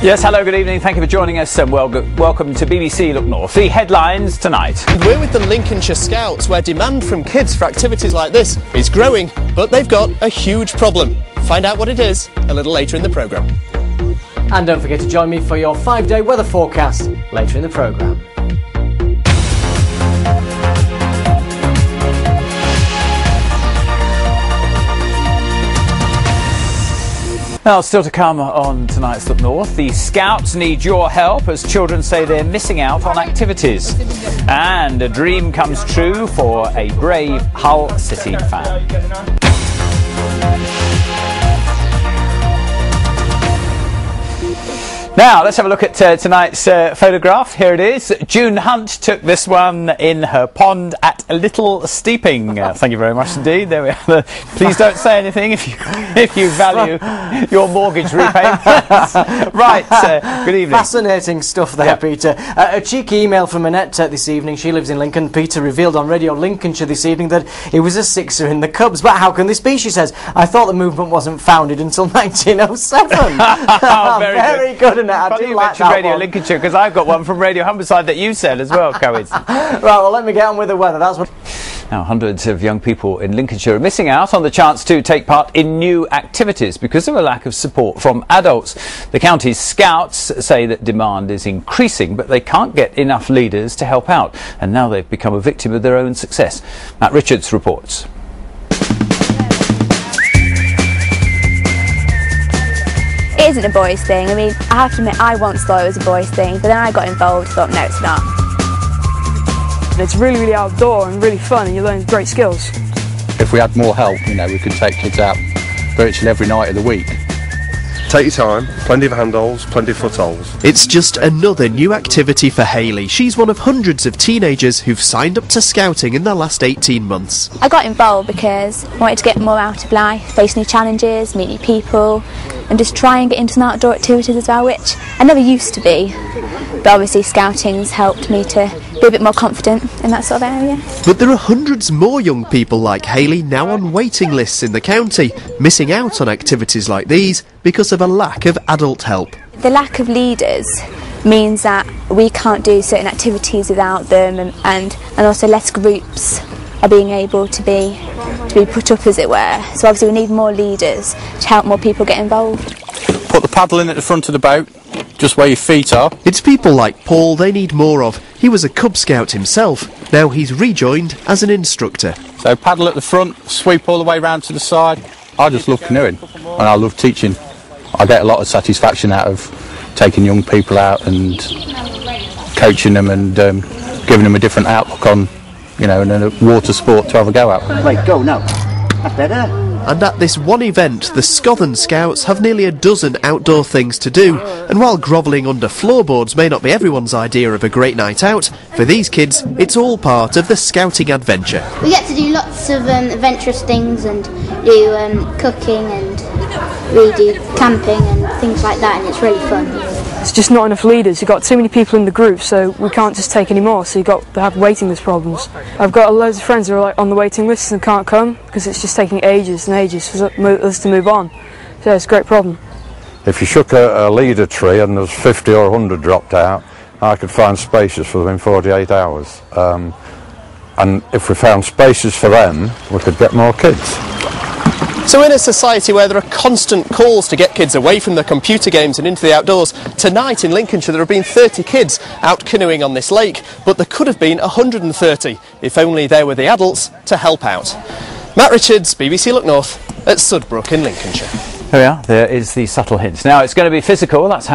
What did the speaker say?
Yes, hello, good evening. Thank you for joining us and welcome to BBC Look North. The headlines tonight. We're with the Lincolnshire Scouts, where demand from kids for activities like this is growing, but they've got a huge problem. Find out what it is a little later in the programme. And don't forget to join me for your 5-day weather forecast later in the programme. Now, still to come on tonight's Look North, the Scouts need your help as children say they're missing out on activities. And a dream comes true for a brave Hull City fan. Now, let's have a look at tonight's photograph. Here it is. June Hunt took this one in her pond at Little Steeping. Thank you very much indeed. There we are. Please don't say anything if you value your mortgage repayments. Right, good evening. Fascinating stuff there, Peter. A cheeky email from Annette this evening. She lives in Lincoln. Peter revealed on Radio Lincolnshire this evening that he was a sixer in the Cubs. But how can this be, she says? I thought the movement wasn't founded until 1907. Very good. I do like that Radio one. Lincolnshire, because I've got one from Radio Humberside that you said as well, Coeds. Right, well, let me get on with the weather. That's what. Now, hundreds of young people in Lincolnshire are missing out on the chance to take part in new activities because of a lack of support from adults. The county's Scouts say that demand is increasing, but they can't get enough leaders to help out, and now they've become a victim of their own success. Matt Richards reports. It isn't a boys' thing. I mean, I have to admit, I once thought it was a boys' thing, but then I got involved and thought, no, it's not. It's really, really outdoor and really fun, and you learn great skills. If we had more help, you know, we could take kids out virtually every night of the week. Take your time, plenty of handholds, plenty of footholds. It's just another new activity for Hayley. She's one of hundreds of teenagers who've signed up to scouting in the last 18 months. I got involved because I wanted to get more out of life, face new challenges, meet new people, and just try and get into some outdoor activities as well, which I never used to be. But obviously scouting's helped me to be a bit more confident in that sort of area. But there are hundreds more young people like Hayley now on waiting lists in the county, missing out on activities like these because of a lack of adult help. The lack of leaders means that we can't do certain activities without them, and also less groups are being able to be put up, as it were. So obviously we need more leaders to help more people get involved. Put the paddle in at the front of the boat, just where your feet are. It's people like Paul they need more of. He was a Cub Scout himself. Now he's rejoined as an instructor. So paddle at the front, sweep all the way round to the side. I just love canoeing and I love teaching. I get a lot of satisfaction out of taking young people out and coaching them and giving them a different outlook on, you know, and a water sport to have a go at. Right, go now. That's better. And at this one event, the Scotland Scouts have nearly a dozen outdoor things to do. And while grovelling under floorboards may not be everyone's idea of a great night out, for these kids, it's all part of the scouting adventure. We get to do lots of adventurous things and do cooking, and we do camping and things like that, and it's really fun. It's just not enough leaders. You've got too many people in the group, so we can't just take any more, so you've got to have waiting list problems. I've got loads of friends who are on the waiting list and can't come because it's just taking ages and ages for us to move on. So it's a great problem. If you shook a leader tree and there's 50 or 100 dropped out, I could find spaces for them in 48 hours. And if we found spaces for them, we could get more kids. So in a society where there are constant calls to get kids away from the computer games and into the outdoors, tonight in Lincolnshire there have been 30 kids out canoeing on this lake, but there could have been 130 if only there were the adults to help out. Matt Richards, BBC Look North at Sudbrook in Lincolnshire. There we are, there is the subtle hint. Now, it's going to be physical, that's how